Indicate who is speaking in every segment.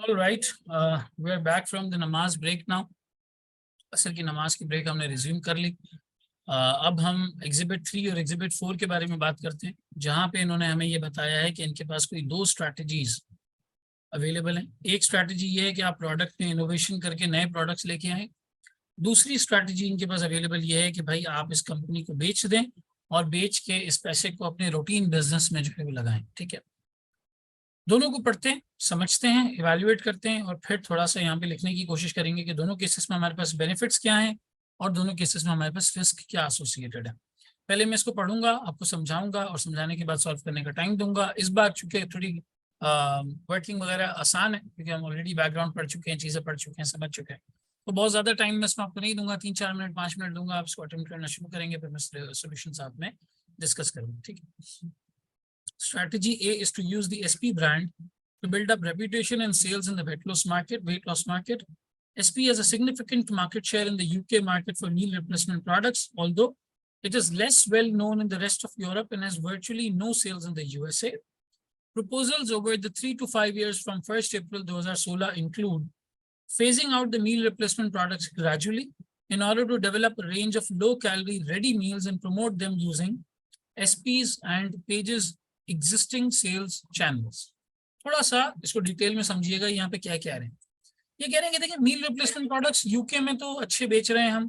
Speaker 1: All right, we are back from the नमाज break now. असर की नमाज की ब्रेक हमने रिज्यूम कर ली। अब हम एग्जिबिट 3 और एग्जिबिट 4 के बारे में बात करते हैं, जहां पे इन्होंने हमें ये बताया है कि इनके पास कोई 2 स्ट्रैटेजीज अवेलेबल हैं। एक स्ट्रैटेजी ये है कि आप प्रोडक्ट में इनोवेशन करके नए प्रोडक्ट्स लेके आएँ। दूसरी स्ट्रैटेजी इनके पास अवेलेबल ये है कि भाई आप इस कंपनी को बेच दें और बेच के इस पैसे को अपने रूटीन बिजनेस में जो है वो लगाएं। ठीक है, दोनों को पढ़ते हैं, समझते हैं, इवैल्यूएट करते हैं और फिर थोड़ा सा यहाँ पे लिखने की कोशिश करेंगे कि दोनों केसेस में हमारे पास बेनिफिट्स क्या हैं और दोनों केसेस में हमारे पास रिस्क क्या एसोसिएटेड है। पहले मैं इसको पढ़ूंगा, आपको समझाऊंगा और समझाने के बाद सॉल्व करने का टाइम दूंगा। इस बार चूंकि थोड़ी वर्किंग वगैरह आसान है क्योंकि हम ऑलरेडी बैकग्राउंड पढ़ चुके हैं, चीज़ें पढ़ चुके हैं, समझ चुके हैं, तो बहुत ज़्यादा टाइम मैं इसमें आपको नहीं दूंगा। 3-4 मिनट 5 मिनट दूंगा, आप इसको अटेम्प्ट करना शुरू करेंगे, फिर मैं सोल्यूशन साथ में डिस्कस करूँगा। ठीक है। Strategy A is to use the SP brand to build up reputation and sales in the weight loss market. SP has a significant market share in the UK market for meal replacement products, although it is less well known in the rest of Europe and has virtually no sales in the USA. Proposals over the 3 to 5 years from 1st April 2016 include phasing out the meal replacement products gradually in order to develop a range of low-calorie ready meals and promote them using SPs and Page's existing sales channels. थोड़ा सा इसको detail में समझिएगा, यहाँ पे क्या कह रहे हैं। ये कह रहे हैं कि देखिए मील रिप्लेसमेंट प्रोडक्ट्स यूके में तो अच्छे बेच रहे हैं हम,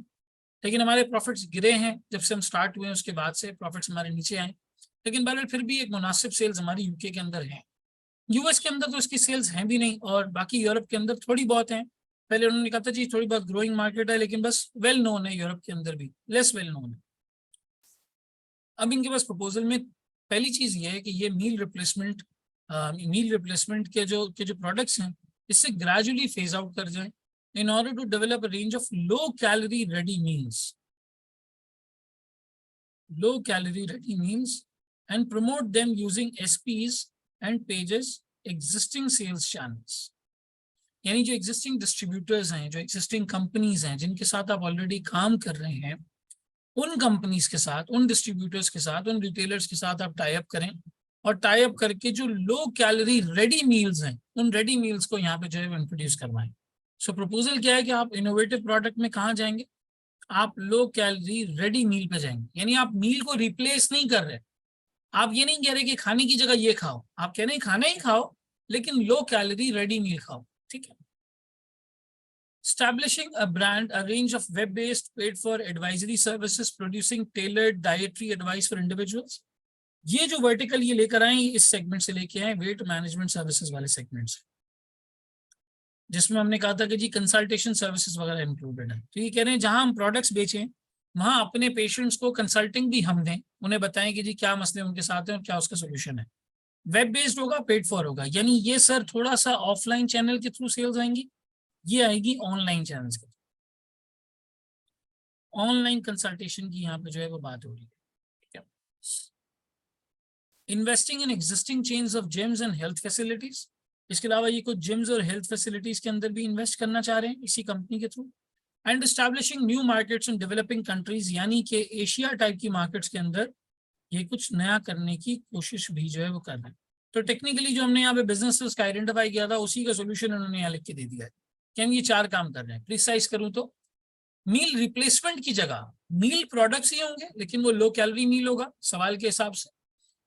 Speaker 1: लेकिन हमारे प्रॉफिट्स गिरे हैं जब से हम स्टार्ट हुए हैं, उसके बाद से प्रॉफिट्स हमारे नीचे आए, लेकिन बहरहाल फिर भी एक मुनासिब सेल्स हमारी यूके के अंदर है। यूएस के अंदर तो इसकी सेल्स हैं भी नहीं और बाकी यूरोप के अंदर थोड़ी बहुत हैं। पहले उन्होंने कहा था जी थोड़ी बहुत ग्रोइंग मार्केट है, लेकिन बस वेल नोन है, यूरोप के अंदर भी लेस वेल नोन है। अब इनके पास प्रपोजल में पहली चीज ये है कि ये मील रिप्लेसमेंट के जो प्रोडक्ट्स हैं इससे ग्रेजुअली फेज आउट कर जाएं in order to develop range of low calorie ready meals and promote them using SPs and pages existing sales channels. यानी जो एग्जिस्टिंग डिस्ट्रीब्यूटर्स हैं, जो एग्जिस्टिंग कंपनीज हैं जिनके साथ आप ऑलरेडी काम कर रहे हैं, उन कंपनीज के साथ, उन डिस्ट्रीब्यूटर्स के साथ, उन रिटेलर्स के साथ आप टाई अप करें और टाई अप करके जो लो कैलोरी रेडी मील्स हैं उन रेडी मील्स को यहाँ पे जो है इंट्रोड्यूस करवाएं। सो प्रपोजल क्या है कि आप इनोवेटिव प्रोडक्ट में कहाँ जाएंगे, आप लो कैलोरी रेडी मील पे जाएंगे। यानी आप मील को रिप्लेस नहीं कर रहे, आप ये नहीं कह रहे कि खाने की जगह ये खाओ, आप कह रहे हैं खाना ही खाओ लेकिन लो कैलोरी रेडी मील खाओ। ठीक है। Establishing a brand, a range of web-based paid-for advisory services producing tailored dietary advice for individuals. ये जो वर्टिकल ये लेकर आए इस सेगमेंट से लेके आए वेट मैनेजमेंट सर्विसेज वाले सेगमेंट से, जिसमें हमने कहा था कि जी कंसल्टेशन सर्विसेज वगैरह इंक्लूडेड है। तो ये कह रहे हैं जहां हम प्रोडक्ट्स बेचें वहां अपने पेशेंट्स को कंसल्टिंग भी हम दें, उन्हें बताएं कि जी क्या मसले उनके साथ हैं और क्या उसका सोल्यूशन है। वेब बेस्ड होगा, पेड फॉर होगा, यानी ये सर थोड़ा सा ऑफलाइन चैनल के थ्रू सेल्स आएंगी, ये आएगी ऑनलाइन चैनल्स के। ऑनलाइन कंसल्टेशन की यहाँ पे जो है वो बात हो रही है। ठीक है। Investing in existing chains of gyms and health facilities, इसके अलावा ये कुछ जिम्स और हेल्थ फैसिलिटीज के अंदर भी इन्वेस्ट करना चाह रहे हैं इसी कंपनी के through. And establishing new markets in developing countries, यानी कि एशिया टाइप की मार्केट्स के अंदर ये कुछ नया करने की कोशिश भी जो है वो कर रहे हैं। तो टेक्निकली जो हमने यहाँ पे बिजनेसेस का आइडेंटिफाई किया था उसी का सोल्यूशन उन्होंने यहाँ लिख के दे दिया है कि हम ये 4 काम कर रहे हैं। प्रिसाइज करूँ तो मील रिप्लेसमेंट की जगह मील प्रोडक्ट्स ही होंगे, लेकिन वो लो कैलोरी मील होगा सवाल के हिसाब से,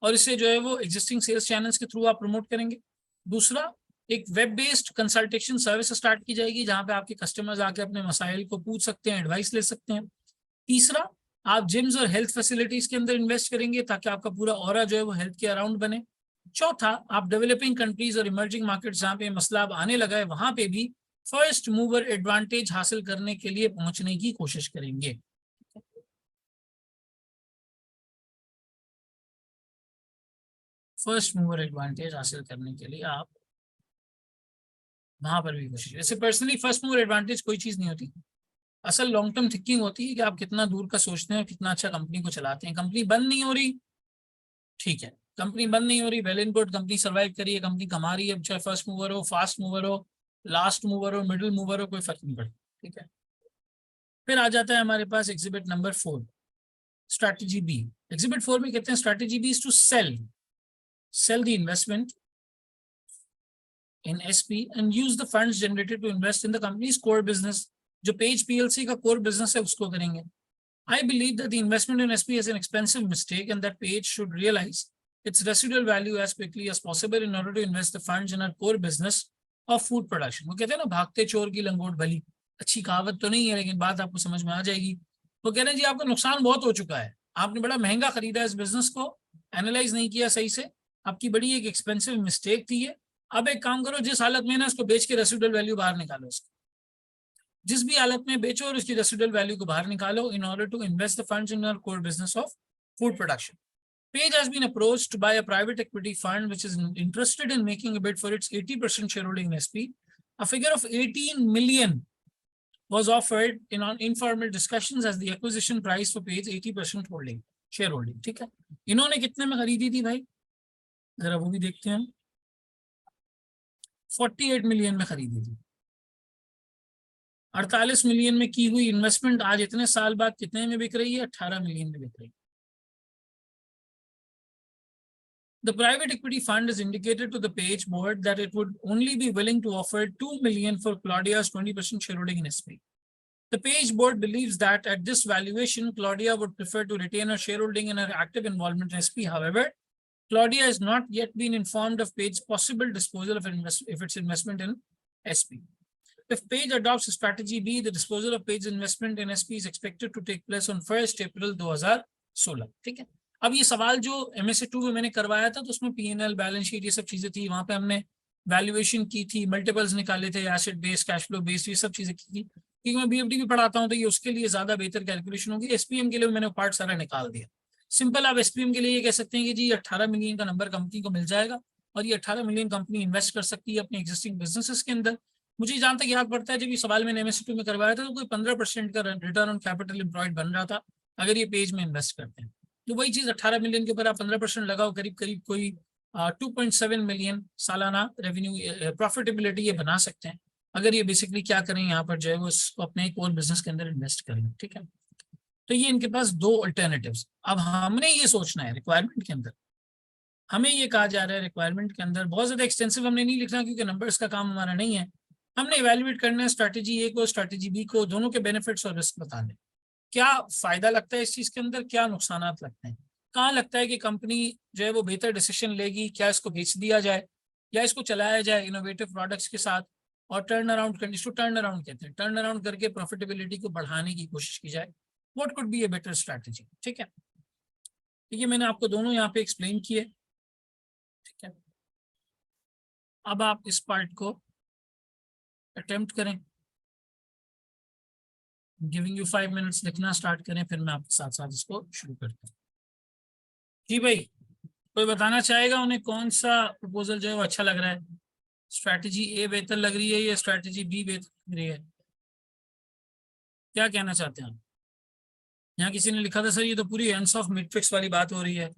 Speaker 1: और इससे जो है वो एग्जिस्टिंग सेल्स चैनल्स के थ्रू आप प्रमोट करेंगे। दूसरा, एक web based consultation service start की जाएगी जहां पे आपके कस्टमर्स आके अपने मसाइल को पूछ सकते हैं, एडवाइस ले सकते हैं। तीसरा, आप जिम्स और हेल्थ फैसिलिटीज के अंदर इन्वेस्ट करेंगे ताकि आपका पूरा ऑरा जो है वो हेल्थ के अराउंड बने। चौथा, आप डेवलपिंग कंट्रीज और इमर्जिंग मार्केट जहां पे मसला अब आने लगा है वहां पे भी फर्स्ट मूवर एडवांटेज हासिल करने के लिए पहुंचने की कोशिश करेंगे। फर्स्ट मूवर एडवांटेज हासिल करने के लिए आप वहां पर भी कोशिश। वैसे पर्सनली फर्स्ट मूवर एडवांटेज कोई चीज नहीं होती, असल लॉन्ग टर्म थिंकिंग होती है कि आप कितना दूर का सोचते हैं, कितना अच्छा कंपनी को चलाते हैं। कंपनी बंद नहीं हो रही, ठीक है, कंपनी बंद नहीं हो रही, well and good, company survive करी है, कंपनी कमा रही है, चाहे फर्स्ट मूवर हो, फास्ट मूवर हो, लास्ट मूवर हो, मिडिल मूवर हो, कोई फर्क नहीं पड़ता। ठीक है। फिर आ जाता है हमारे पास exhibit number 4, strategy B. Exhibit 4 में कहते हैं strategy B is to sell the investment in SP and use the funds generated to invest in the company's core business. जो Page PLC का core business है उसको करेंगे. I believe that the investment in SP is an expensive mistake and that Page should realize its residual value as quickly as possible in order to invest the funds in our core business of food production. वो कहते हैं ना भागते चोर की लंगोट भली. अच्छी कहावत तो नहीं है लेकिन बात आपको समझ में आ जाएगी. वो कह रहे हैं जी आपका नुकसान बहुत हो चुका है, आपने बड़ा महंगा खरीदा इस बिजनेस को, एनालाइज नहीं किया सही से, आपकी बड़ी एक एक्सपेंसिव मिस्टेक थी ये. अब एक काम करो, जिस हालत में ना इसको बेच के रेसिडुअल वैल्यू बाहर निकालो, इसको जिस भी हालत में बेचो और उसकी रेसिडुअल वैल्यू को बाहर निकालो in order to invest the funds in our core business of food production. Page has been approached by a private equity fund which is interested in making a bid for its 80% shareholding in SP. A figure of 18 million was offered in on informal discussions as the acquisition price for Page 80% holding shareholding. ठीक है, इन्होंने कितने में खरीदी थी भाई, जरा वो भी देखते हैं. 48 मिलियन में खरीदी थी. 48 मिलियन में की हुई इन्वेस्टमेंट आज इतने साल बाद कितने में बिक रही है? 18 मिलियन में बिक रही है. The private equity fund has indicated to the Page board that it would only be willing to offer 2 million for Claudia's 20% shareholding in SP. The Page board believes that at this valuation, Claudia would prefer to retain her shareholding and her active involvement in SP. However, Claudia has not yet been informed of Page's possible disposal of its investment in SP. If Page adopts strategy B, the disposal of Page's investment in SP is expected to take place on 1st April 2016. ठीक है, अब ये सवाल जो MSA2 में मैंने करवाया था तो उसमें P&L बैलेंस शीट ये सब चीजें थी, वहां पे हमने वैल्यूएशन की थी, मल्टीपल्स निकाले थे, asset based, cash flow based, ये सब चीजें की थी. क्योंकि मैं BFD भी पढ़ाता हूँ तो ये उसके लिए ज्यादा बेहतर कैलकुलेशन होगी. SPM के लिए मैंने पार्ट सारा निकाल दिया. सिंपल आप SPM के लिए ये कह सकते हैं कि जी 18 मिलियन का नंबर कंपनी को मिल जाएगा और ये 18 मिलियन कंपनी इन्वेस्ट कर सकती है अपने एग्जिस्टिंग बिजनेसेस के अंदर. मुझे जहां तक याद पड़ता है जब ये सवाल मैंने MSA2 में करवाया था तो कोई 15% का रिटर्न ऑन कैपिटल एम्प्लॉयड बन रहा था अगर ये पेज में इन्वेस्ट करते हैं. तो वही चीज 18 मिलियन के ऊपर आप 15% लगाओ, करीब करीब कोई 2.7 मिलियन सालाना रेवेन्यू प्रॉफिटेबिलिटी ये बना सकते हैं अगर ये बेसिकली क्या करें यहाँ पर जो है वो इसको अपने एक और बिजनेस के अंदर इन्वेस्ट करें. ठीक है, तो ये इनके पास दो अल्टरनेटिव्स. अब हमने ये सोचना है रिक्वायरमेंट के अंदर, हमें ये कहा जा रहा है रिक्वायरमेंट के अंदर बहुत ज्यादा एक्सटेंसिव हमने नहीं लिखना क्योंकि नंबर्स का काम हमारा नहीं है. हमने इवेल्युएट करना है स्ट्रैटेजी ए को, स्ट्रैटेजी बी को, दोनों के बेनिफिट्स और रिस्क बताने. क्या फायदा लगता है इस चीज के अंदर, क्या नुकसान लगते हैं, कहाँ लगता है कि कंपनी जो है वो बेहतर डिसीजन लेगी, क्या इसको बेच दिया जाए या इसको चलाया जाए इनोवेटिव प्रोडक्ट्स के साथ और टर्न अराउंड, इसको टर्न अराउंड कहते हैं, टर्न अराउंड करके प्रॉफिटेबिलिटी को बढ़ाने की कोशिश की जाए. What could be a better strategy. ठीक है, ये मैंने आपको दोनों यहाँ पे एक्सप्लेन किए. ठीक है, अब आप इस पार्ट को अटेम्प्ट करें. गिविंग यू 5 मिनट्स, लिखना स्टार्ट करें, फिर मैं आपके साथ साथ इसको शुरू करता हूँ. जी भाई, कोई बताना चाहेगा उन्हें कौन सा प्रपोजल जो है वो अच्छा लग रहा है? स्ट्रैटेजी ए बेहतर लग रही है या स्ट्रैटेजी बी बेहतर लग रही है? क्या कहना चाहते हैं आप? यहाँ किसी ने लिखा था सर ये तो पूरी एंड्स ऑफ मैट्रिक्स वाली बात हो रही है.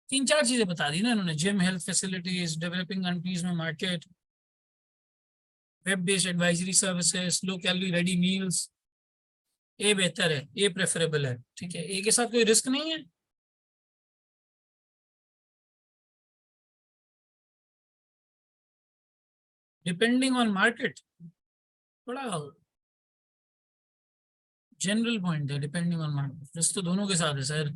Speaker 1: 3-4 चीजें बता दी ना इन्होंने, gym, health facilities, developing countries में market, web based advisory services, low calorie ready meals. A बेहतर है, ए प्रेफरेबल है. ठीक है, ए के साथ कोई रिस्क नहीं है. डिपेंडिंग ऑन मार्केट, थोड़ा जनरल पॉइंट है. डिपेंडिंग ऑन मार्केट, रिस्क तो दोनों के साथ है सर.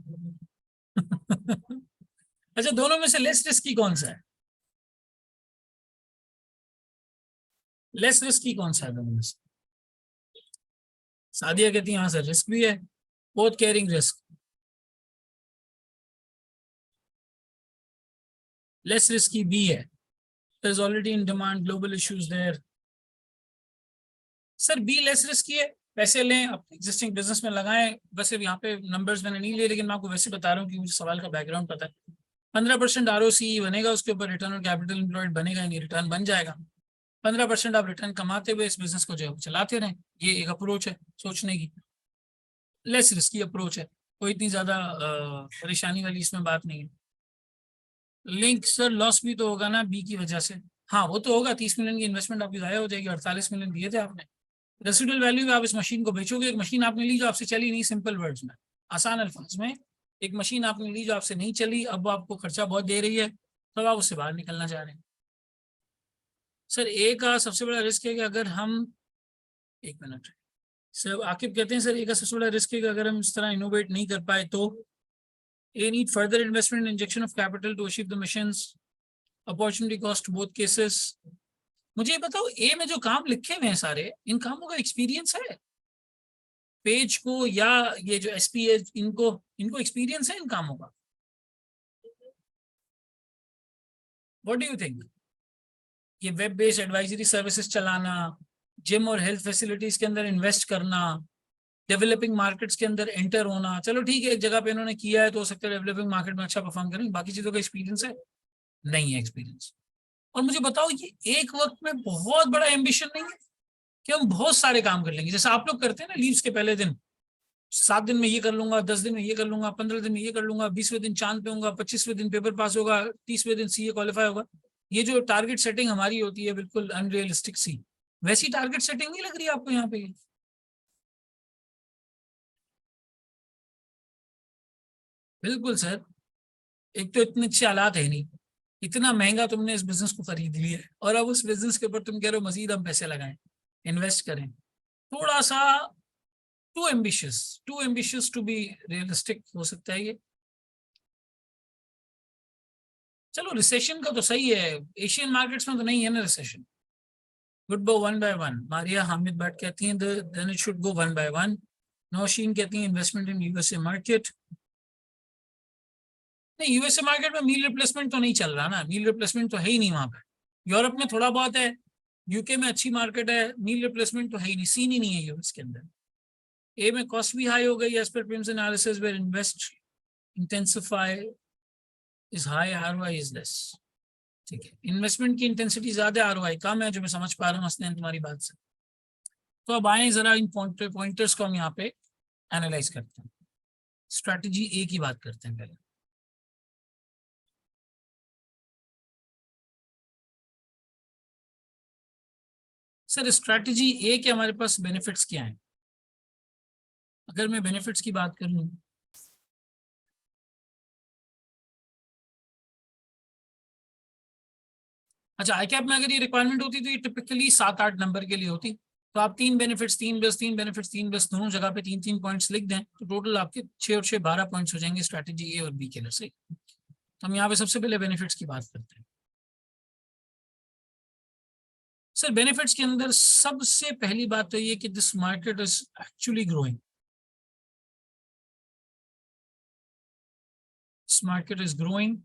Speaker 1: अच्छा, दोनों में से लेस रिस्की कौन सा है? लेस रिस्की कौन सा है दोनों में से? सादिया कहती है हाँ सर रिस्क भी है, both carrying risk. Less risky B है. There is already in demand, global issues there. Sir B less risky है, पैसे लें अपने एग्जिस्टिंग बिजनेस में लगाएं. वैसे यहाँ पे नंबर्स मैंने नहीं लिए लेकिन मैं आपको वैसे बता रहा हूँ कि मुझे सवाल का बैकग्राउंड पता है. 15% ROCE बनेगा, उसके ऊपर रिटर्न ऑन कैपिटल एम्प्लॉयड बनेगा नहीं, रिटर्न बन जाएगा. 15% आप रिटर्न कमाते हुए इस बिजनेस को जो है चलाते रहें. ये एक अप्रोच है सोचने की, लेस रिस्की अप्रोच है. कोई इतनी ज्यादा परेशानी वाली इसमें बात नहीं है. लिंक सर लॉस भी तो होगा ना बी की वजह से? हाँ वो तो होगा, 30 मिलियन की इन्वेस्टमेंट आपकी ज़ाया हो जाएगी. 48 मिलियन दिए थे आपने. रेसिडुअल वैल्यू में आप इस मशीन को बेचोगे. एक मशीन आपने ली जो आपसे चली नहीं, सिंपल वर्ड्स में, आसान अल्फाज में, एक मशीन आपने ली जो आपसे नहीं चली, अब वो आपको खर्चा बहुत दे रही है, तब आप उससे बाहर निकलना चाह रहे हैं. सर ए का सबसे बड़ा रिस्क है कि अगर हम, एक मिनट सर, आकिब कहते हैं सर ए का सबसे बड़ा रिस्क है कि अगर हम इस तरह इनोवेट नहीं कर पाए तो a need further investment injection of capital to achieve the missions, opportunity cost both cases. मुझे ये बताओ, ए में जो काम लिखे हुए हैं सारे, इन कामों का एक्सपीरियंस है पेज को, या ये जो एसपी है इनको इनको एक्सपीरियंस है इन कामों का? What do you think? ये वेब बेस्ड एडवाइजरी सर्विसेज चलाना, जिम और हेल्थ फैसिलिटीज के अंदर इन्वेस्ट करना, डेवलपिंग मार्केट्स के अंदर एंटर होना, चलो ठीक है एक जगह पे इन्होंने किया है तो हो सकता है डेवलपिंग मार्केट में अच्छा परफॉर्म करें, बाकी चीजों का एक्सपीरियंस है? नहीं है एक्सपीरियंस। और मुझे बताओ, ये एक वक्त में बहुत बड़ा एम्बिशन नहीं है कि हम बहुत सारे काम कर लेंगे, जैसे आप लोग करते हैं ना लीव्स के पहले दिन, 7 दिन में ये कर लूंगा, 10 दिन में ये कर लूंगा, 15 दिन में ये कर लूंगा, 20वें दिन चांद पे होगा, 25वें दिन पेपर पास होगा, 30वें दिन सीए क्वालिफाई होगा। ये जो टारगेट सेटिंग हमारी होती है बिल्कुल अनरियलिस्टिक सी, वैसी टारगेट सेटिंग नहीं लग रही है आपको यहाँ पे? बिल्कुल सर। एक तो इतने अच्छे हालात है नहीं, इतना महंगा तुमने इस बिजनेस को खरीद लिया है, और अब उस बिजनेस के ऊपर तुम कह रहे हो मजीद हम पैसे लगाएं, इन्वेस्ट करें। थोड़ा सा too ambitious to be realistic हो सकता है ये। चलो रिसेशन का तो सही है, एशियन मार्केट्स में तो नहीं है ना recession. Good go one by one, Maria Hamid Bhatt कहती हैं then it should go one by one. Nausheen कहती हैं इन्वेस्टमेंट इन यूएसए मार्केट। नहीं, यूएसए मार्केट में मील रिप्लेसमेंट तो नहीं चल रहा ना, मील रिप्लेसमेंट तो है ही नहीं वहां पे। यूरोप में थोड़ा बहुत है, यूके में अच्छी मार्केट है, मील रिप्लेसमेंट तो है ही नहीं, सीन ही नहीं है यूएस के अंदर। ए में कॉस्ट भी हाई हो गई as per prims analysis where invest intensify is high, ROI is less. ठीक है, इन्वेस्टमेंट की इंटेंसिटी ज्यादा, आरओआई कम है, जो मैं समझ पा रहा हूँ हसनैन तुम्हारी बात से। तो अब आए जरा इन पॉइंटर्स को हम यहाँ पे एनालाइज करते हैं। स्ट्रैटेजी ए की बात करते हैं पहले। सर स्ट्रैटेजी ए के हमारे पास बेनिफिट्स क्या हैं? अगर मैं बेनिफिट्स की बात करूं, अच्छा आई कैप में अगर ये रिक्वायरमेंट होती तो ये टिपिकली 7-8 नंबर के लिए होती। तो आप 3 बेनिफिट्स 3 प्लस 3 बेनिफिट्स 3 प्लस दोनों जगह पे 3-3 पॉइंट्स लिख दें तो टोटल आपके 6 और 6 12 पॉइंट्स हो जाएंगे स्ट्रैटेजी ए और बी के लिए से। तो हम यहाँ पे सबसे पहले बेनिफिट्स की बात करते हैं। सर बेनिफिट्स के अंदर सबसे पहली बात तो ये कि this market is actually growing. This market is growing,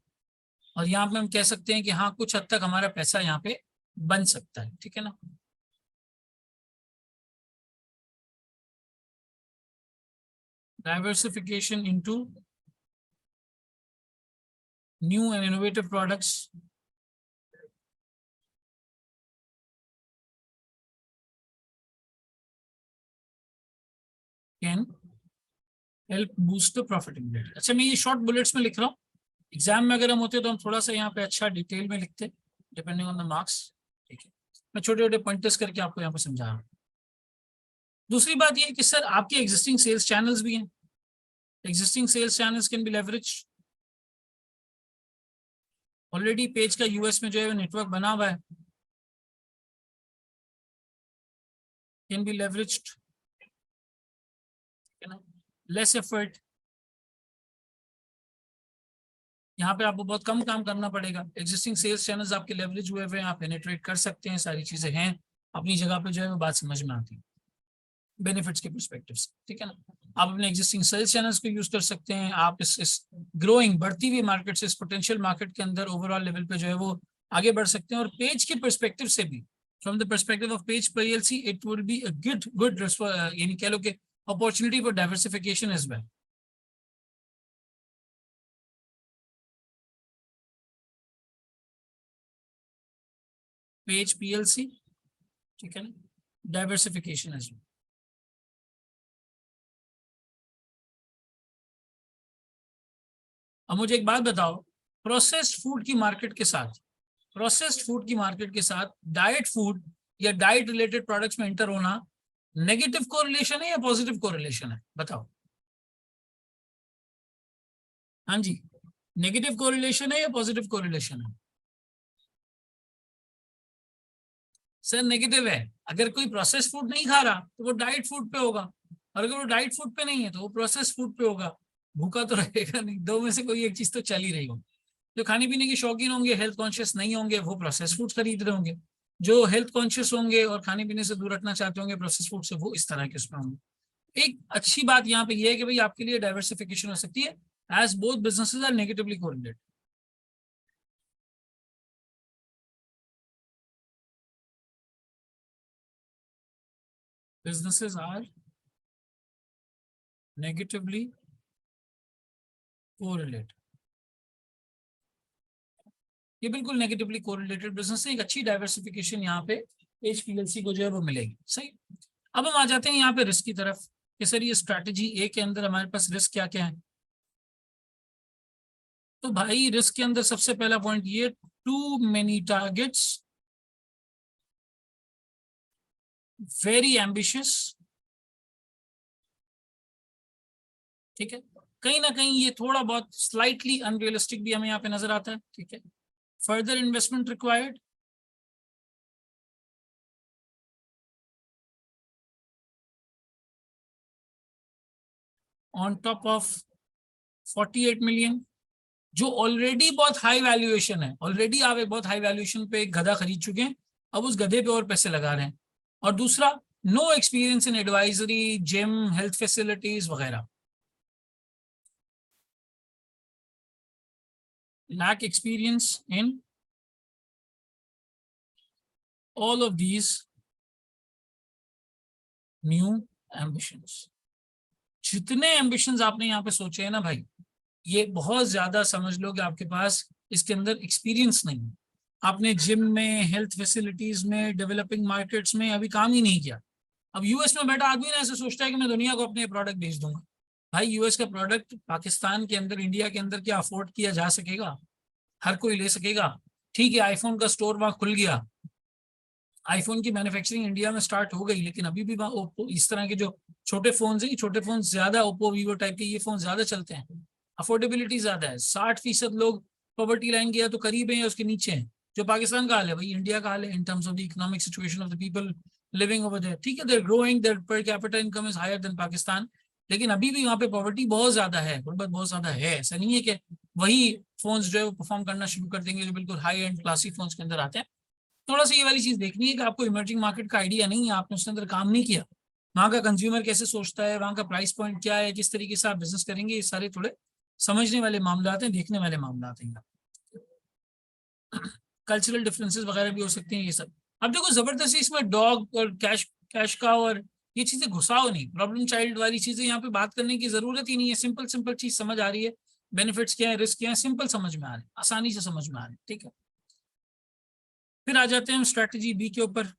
Speaker 1: और यहाँ पे हम कह सकते हैं कि हाँ कुछ हद तक हमारा पैसा यहाँ पे बन सकता है, ठीक है ना। Diversification into new and innovative products can help boost the profitability. अच्छा मैं ये शॉर्ट बुलेट्स में लिख रहा हूँ, एग्जाम में अगर हम होते तो हम थोड़ा सा यहाँ पे अच्छा डिटेल में लिखते, डिपेंडिंग ऑन द मार्क्स। ठीक है, मैं छोटे छोटे पॉइंटर्स करके आपको यहाँ पे समझा रहा हूँ। दूसरी बात ये है कि सर आपके एग्जिस्टिंग सेल्स चैनल्स भी हैं, existing sales channels can be leverage. Already page का यूएस में जो है नेटवर्क बना हुआ है, कैन बी लेवरेज्ड, है ना, लेस एफर्ट। यहाँ पे आपको बहुत कम काम करना पड़ेगा, एग्जिस्टिंग सेल्स चैनल्स आपके लेवरेज हुए हुए, आप पेनिट्रेट कर सकते हैं, सारी चीजें हैं अपनी जगह पे, जो है वो बात समझ में आती है बेनिफिट्स के परस्पेक्टिव से, ठीक है ना। आप अपने एग्जिस्टिंग सेल्स चैनल्स को यूज कर सकते हैं, आप इस ग्रोइंग बढ़ती हुई मार्केट से, इस पोटेंशियल मार्केट के अंदर ओवरऑल लेवल पे जो है वो आगे बढ़ सकते हैं। और पेज के परस्पेक्टिव से भी, from the perspective of Page PLC, it would be a good यानी कह लो कि opportunity for diversification as well. Page PLC, ठीक है ना, डाइवर्सिफिकेशन एज वेल। अब मुझे एक बात बताओ, प्रोसेस्ड फूड की मार्केट के साथ, प्रोसेस्ड फूड की मार्केट के साथ डाइट फूड या डाइट रिलेटेड प्रोडक्ट्स में एंटर होना नेगेटिव कोरिलेशन है या पॉजिटिव कोरिलेशन है? बताओ। हाँ जी, नेगेटिव कोरिलेशन है या पॉजिटिव कोरिलेशन है? सर नेगेटिव है, अगर कोई प्रोसेस फूड नहीं खा रहा तो वो डाइट फूड पे होगा, और अगर वो डाइट फूड पे नहीं है तो वो प्रोसेस फूड पे होगा। भूखा तो रहेगा नहीं, दो में से कोई एक चीज तो चल ही रही होगी। जो खाने पीने के शौकीन होंगे, हेल्थ कॉन्शियस नहीं होंगे, वो प्रोसेस फूड खरीद रहे होंगे। जो हेल्थ कॉन्शियस होंगे और खाने पीने से दूर रखना चाहते होंगे प्रोसेस फूड से, वो इस तरह के उसमें होंगे। एक अच्छी बात यहाँ पे ये है कि भाई आपके लिए डाइवर्सिफिकेशन हो सकती है, as both businesses are negatively correlated. businesses are negatively correlated। ये बिल्कुल नेगेटिवली कोरिलेटेड बिजनेस है। एक अच्छी डाइवर्सिफिकेशन यहाँ पे HPLC को जो है वो मिलेगी। सही। अब हम आ जाते हैं यहाँ पे रिस्क की तरफ कि सर ये स्ट्रैटेजी ए के अंदर हमारे पास रिस्क क्या क्या है। तो भाई रिस्क के अंदर सबसे पहला पॉइंट ये, too many targets, very ambitious. ठीक है, कहीं ना कहीं ये थोड़ा बहुत स्लाइटली अनरियलिस्टिक भी हमें यहाँ पे नजर आता है। ठीक है, further investment required, on top of 48 million, जो ऑलरेडी बहुत हाई वैल्यूएशन है। ऑलरेडी आप एक बहुत हाई वैल्यूएशन पे एक गधा खरीद चुके हैं, अब उस गधे पे और पैसे लगा रहे हैं। और दूसरा, no experience in advisory, gym, health facilities वगैरह, lack experience in all of these new ambitions। जितने ambitions आपने यहाँ पे सोचे हैं ना भाई, ये बहुत ज्यादा समझ लो कि आपके पास इसके अंदर एक्सपीरियंस नहीं है। आपने जिम में, हेल्थ फैसिलिटीज में, डेवलपिंग मार्केट्स में अभी काम ही नहीं किया। अब यूएस में बैठा आदमी ना ऐसे सोचता है कि मैं दुनिया को अपने प्रोडक्ट बेच दूंगा। भाई यूएस का प्रोडक्ट पाकिस्तान के अंदर, इंडिया के अंदर क्या अफोर्ड किया जा सकेगा? हर कोई ले सकेगा? ठीक है, आईफोन का स्टोर वहां खुल गया, आईफोन की मैन्युफैक्चरिंग इंडिया में स्टार्ट हो गई, लेकिन अभी भी वहाँ ओप्पो, इस तरह के जो छोटे फोन है, छोटे फोन ज्यादा, ओप्पो वीवो टाइप के ये फोन ज्यादा चलते हैं। अफोर्डेबिलिटी ज्यादा है। 60% लोग पॉवर्टी लाइन के या तो करीब है या उसके नीचे हैं। जो पाकिस्तान का हाल है वही इंडिया का हाल है in terms of the economic situation of the people living over there. ठीक है, they're growing, their per capita income is higher than Pakistan, लेकिन अभी भी वहाँ पे पॉवर्टी बहुत ज्यादा है, गुर्बत बहुत ज्यादा है। ऐसा नहीं है कि वही फोन्स जो है वो परफॉर्म करना शुरू कर देंगे जो बिल्कुल हाई एंड क्लासी फोन्स के अंदर आते हैं। थोड़ा सा ये वाली चीज देखनी है कि आपको इमर्जिंग मार्केट का आइडिया नहीं है, आपने उसके अंदर काम नहीं किया, वहाँ का कंज्यूमर कैसे सोचता है, वहाँ का प्राइस पॉइंट क्या है, किस तरीके से आप बिजनेस करेंगे, ये सारे थोड़े समझने वाले मामला हैं, देखने वाले मामला हैं। कल्चरल डिफरेंसेस वगैरह भी हो सकते हैं ये सब। अब देखो जबरदस्ती इसमें डॉग और कैश कैश का और ये चीजें घुसाओ नहीं, प्रॉब्लम चाइल्ड वाली चीजें यहाँ पे बात करने की जरूरत ही नहीं है। सिंपल सिंपल चीज समझ आ रही है, बेनिफिट्स क्या है, रिस्क क्या है, सिंपल समझ में आ रहे हैं, आसानी से समझ में आ रहे हैं। ठीक है, फिर आ जाते हैं हम स्ट्रैटेजी बी के ऊपर।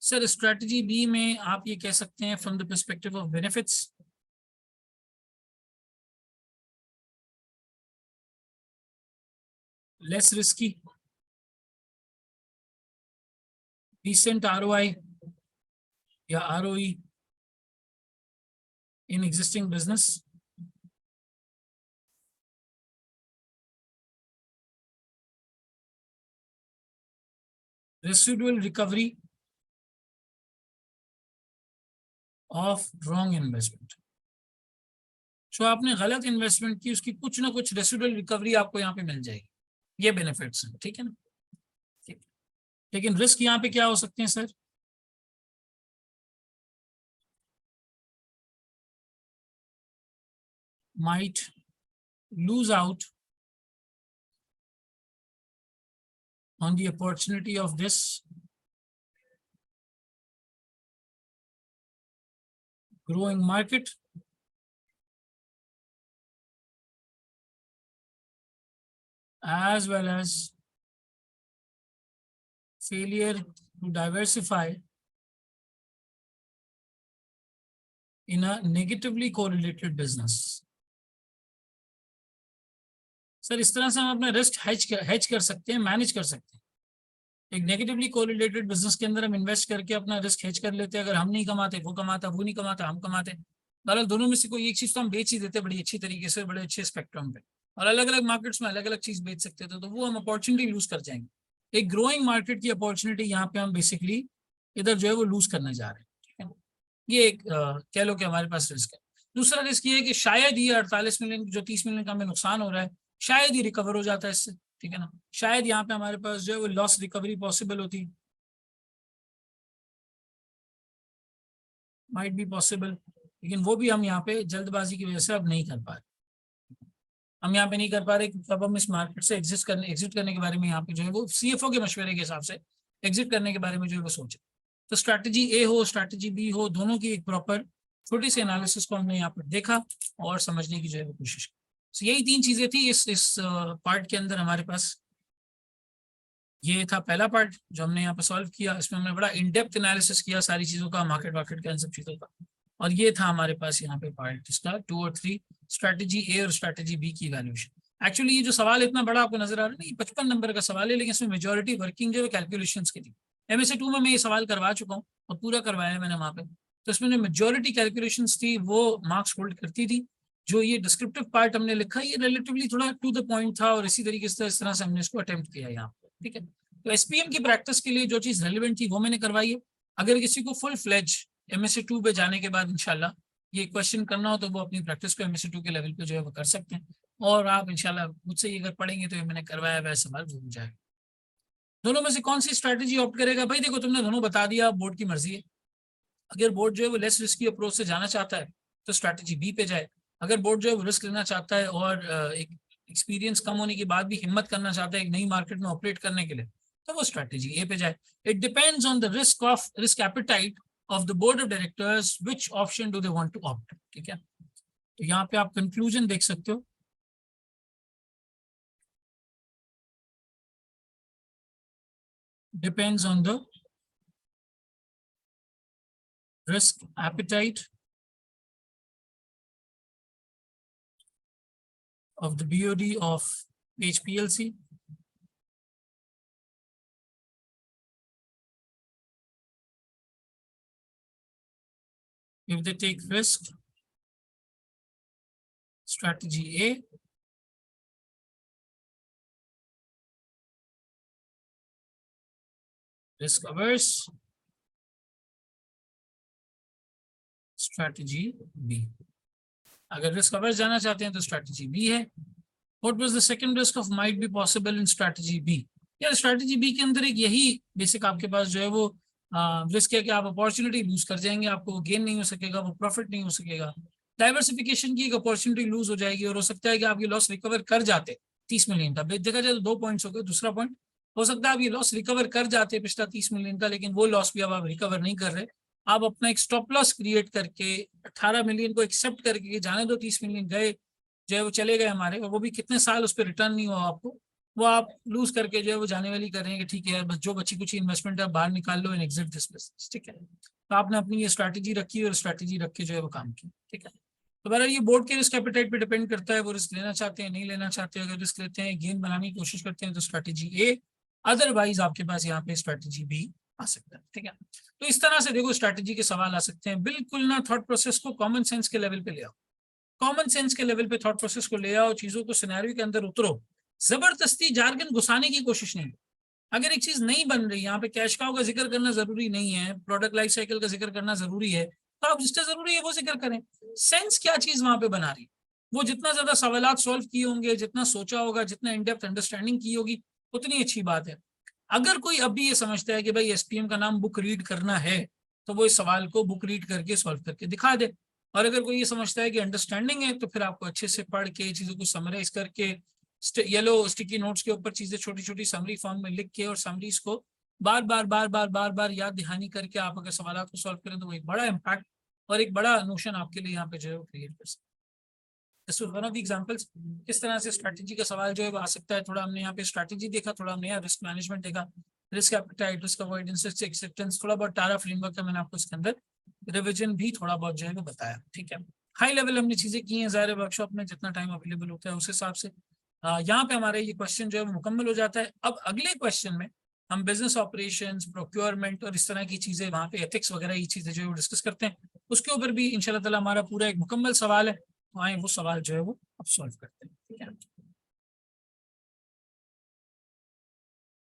Speaker 1: सर स्ट्रैटेजी बी में आप ये कह सकते हैं from the perspective of benefits, less risky, decent ROI या ROE in existing business, residual recovery of wrong investment. जो आपने गलत इन्वेस्टमेंट की उसकी कुछ ना कुछ रेसिडुअल रिकवरी आपको यहाँ पे मिल जाएगी, ये बेनिफिट्स हैं। ठीक है ना, ठीक। लेकिन रिस्क यहाँ पे क्या हो सकते हैं sir? Might lose out on the opportunity of this growing market, as well as failure to diversify in a negatively correlated business। Sir इस तरह से हम अपना रिस्क हेज कर सकते हैं, मैनेज कर सकते हैं। एक नेगेटिवली कोरिलेटेड बिजनेस के अंदर हम इन्वेस्ट करके अपना रिस्क हेज कर लेते हैं। अगर हम नहीं कमाते वो कमाता, वो नहीं कमाता हम कमाते, बहरहाल दोनों में से कोई एक चीज तो हम बेच ही देते बड़ी अच्छी तरीके से, बड़े अच्छे स्पेक्ट्रम पे। और अलग अलग मार्केट्स में अलग अलग चीज बेच सकते थे, तो वो हम अपॉर्चुनिटी लूज कर जाएंगे। एक ग्रोइंग मार्केट की अपॉर्चुनिटी यहाँ पे हम बेसिकली इधर जो है वो लूज करने जा रहे हैं, ठीक है। ये एक कह लो कि हमारे पास रिस्क है। दूसरा रिस्क ये है कि शायद ये 48 मिलियन जो 30 मिलियन का हमें नुकसान हो रहा है, शायद ये रिकवर हो जाता है इससे, ठीक है ना। शायद यहाँ पे हमारे पास जो है वो लॉस रिकवरी पॉसिबल होती है, माइट बी पॉसिबल, लेकिन वो भी हम यहाँ पे जल्दबाजी की वजह से अब नहीं कर पा रहे। हम यहाँ पे नहीं कर पा रहे तब हम इस मार्केट से एग्जिट करने के बारे में यहाँ पे जो है वो सीएफओ के मशवरे के हिसाब से एग्जिट करने के बारे में जो है वो सोचे। तो स्ट्रैटेजी ए हो स्ट्रैटेजी बी हो, दोनों की एक प्रॉपर छोटी सी एनालिसिस को हमने यहाँ पर देखा और समझने की जो है वो कोशिश की। तो यही 3 चीजें थी इस पार्ट के अंदर हमारे पास। ये था पहला पार्ट जो हमने यहाँ पे सॉल्व किया। इसमें हमने बड़ा इन डेप्थ एनालिसिस किया सारी चीजों का, मार्केट का, इन सब चीजों का। और ये था हमारे पास यहाँ पे पार्ट जिसका 2 और 3, स्ट्रैटेजी ए और स्ट्रैटेजी बी की वैल्यूएशन। एक्चुअली ये जो सवाल इतना बड़ा आपको नजर आ रहा है ना, 55 नंबर का सवाल है, लेकिन इसमें मेजोरिटी वर्किंग जो है कैलकुलेशंस की थी। MSc 2 में मैं ये सवाल करवा चुका हूँ और पूरा करवाया है मैंने वहाँ पे। तो इसमें जो मेजोरिटी कैलकुलेशंस थी वो मार्क्स होल्ड करती थी। जो ये डिस्क्रिप्टिव पार्ट हमने लिखा ये रिलेटिवली थोड़ा टू द पॉइंट था, और इसी तरीके से इस तरह से हमने इसको अटेम्प्ट किया यहाँ पे, ठीक है। तो SPM की प्रैक्टिस के लिए जो चीज रेलिवेंट थी वो मैंने करवाई है। अगर किसी को फुल फ्लेज MSc 2 पे जाने के बाद इंशाल्लाह ये क्वेश्चन करना हो तो वो अपनी प्रैक्टिस को MSc 2 के लेवल पे जो है वो कर सकते हैं। और आप इंशाल्लाह मुझसे ये अगर पढ़ेंगे तो ये मैंने करवाया वैसा सवाल जरूर जाएगा। दोनों में से कौन सी स्ट्रैटेजी ऑप्ट करेगा? भाई देखो, तुमने दोनों बता दिया, बोर्ड की मर्जी है। अगर बोर्ड जो है वो लेस रिस्की अप्रोच से जाना चाहता है तो स्ट्रैटेजी बी पे जाए। अगर बोर्ड जो है वो रिस्क लेना चाहता है और एक एक्सपीरियंस कम होने के बाद भी हिम्मत करना चाहता है एक नई मार्केट में ऑपरेट करने के लिए, तो वो स्ट्रैटेजी ए पे जाए। It depends on the risk appetite of the board of directors which option do they want to opt, ठीक है। तो यहाँ पे आप कंक्लूजन देख सकते हो। Depends on the risk appetite of the BOD of HPLC. If they take risk, strategy A. Risk averse, strategy B. अगर रिस्क अवर्स जाना चाहते हैं तो स्ट्रैटेजी बी है। What was the second risk of might be possible in strategy B? यार strategy B के अंदर एक यही बेसिक आपके पास जो है वो रिस्क है कि आप अपॉर्चुनिटी लूज कर जाएंगे, आपको गेन नहीं हो सकेगा, वो प्रॉफिट नहीं हो सकेगा। डाइवर्सिफिकेशन की एक अपॉर्चुनिटी लूज हो जाएगी और हो सकता है कि आप ये लॉस रिकवर कर जाते 30 मिलियन का। देखा जाए तो 2 पॉइंट्स हो गए। दूसरा पॉइंट हो सकता है आप ये लॉस रिकवर कर जाते पिछला 30 मिलियन का, लेकिन वो लॉस भी अब आप रिकवर नहीं कर रहे। आप अपना एक स्टॉप लॉस क्रिएट करके 18 मिलियन को एक्सेप्ट करके जाने दो, 30 मिलियन गए जो है वो चले गए हमारे, और वो भी कितने साल उस पर रिटर्न नहीं हुआ आपको, वो आप लूज करके जो है वो जाने वाली कर रहे हैं कि ठीक है यार बस जो बची कुछ इन्वेस्टमेंट है बाहर निकाल लो एंड एग्जिट दिस बिजनेस, ठीक है। तो आपने अपनी ये स्ट्रैटेजी रखी और स्ट्रैटेजी रख के जो है वो काम किया, ठीक है। तो बहरहाल ये बोर्ड के रिस्क एपेटाइट पे डिपेंड करता है, वो रिस्क लेना चाहते हैं नहीं लेना चाहते। अगर रिस्क लेते हैं गेन बनाने की कोशिश करते हैं तो स्ट्रैटेजी ए, अदरवाइज आपके पास यहाँ पे स्ट्रैटेजी बी आ सकता है, ठीक है। तो इस तरह से देखो स्ट्रैटेजी के सवाल आ सकते हैं। बिल्कुल ना थॉट प्रोसेस को कॉमन सेंस के लेवल पे ले आओ, कॉमन सेंस के लेवल पे थॉट प्रोसेस को ले आओ, चीजों को सिनेरियो के अंदर उतरो। जबरदस्ती जार्गन घुसाने की कोशिश नहीं। अगर एक चीज नहीं बन रही, यहाँ पे कैश काउ का जिक्र करना जरूरी नहीं है, प्रोडक्ट लाइफ साइकिल का जिक्र करना जरूरी है, तो आप जितना जरूरी है वो जिक्र करें। सेंस क्या चीज वहां पे बना रही, वो जितना ज्यादा सवाल सॉल्व किए होंगे, जितना सोचा होगा, जितना इन डेप्थ अंडरस्टैंडिंग की होगी, उतनी अच्छी बात है। अगर कोई अभी ये समझता है कि भाई SPM का नाम बुक रीड करना है, तो वो इस सवाल को बुक रीड करके सॉल्व करके दिखा दे। और अगर कोई ये समझता है कि अंडरस्टैंडिंग है, तो फिर आपको अच्छे से पढ़ के चीजों को समराइज करके येलो स्टिकी नोट्स के ऊपर चीजें छोटी छोटी समरी फॉर्म में लिख के और समरीज को बार बार बार याद दहानी करके आप अगर सवाल को सॉल्व करें तो वो एक बड़ा इम्पैक्ट और एक बड़ा नोशन आपके लिए यहाँ पे जो है वो क्रिएट कर सकते हैं। This was one of the examples किस तरह से स्ट्रैटेजी का सवाल जो है वो आ सकता है। थोड़ा हमने यहाँ पे स्ट्रैटेजी देखा, थोड़ा हमने यहाँ रिस्क मैनेजमेंट देखा, risk appetite, risk avoidance, risk acceptance, थोड़ा बहुत टारा फ्रेमवर्क का मैंने आपको इसके अंदर रिविजन भी थोड़ा बहुत जो है वो बताया, ठीक है। हाई लेवल हमने चीजें की हैं, ज़ाहिर वर्कशॉप में जितना टाइम अवेलेबल होता है उस हिसाब से यहाँ पे हमारे ये क्वेश्चन जो है वो मुकम्मल हो जाता है। अब अगले क्वेश्चन में हम बिजनेस ऑपरेशंस, प्रोक्योरमेंट और इस तरह की चीजें, वहाँ पे एथिक्स वगैरह ये चीजें जो है वो डिस्कस करते हैं। उसके ऊपर भी इंशाल्लाह ताला हमारा पूरा एक मुकम्मल सवाल है, तो आए वो सवाल जो है वो अब सॉल्व करते हैं, ठीक है।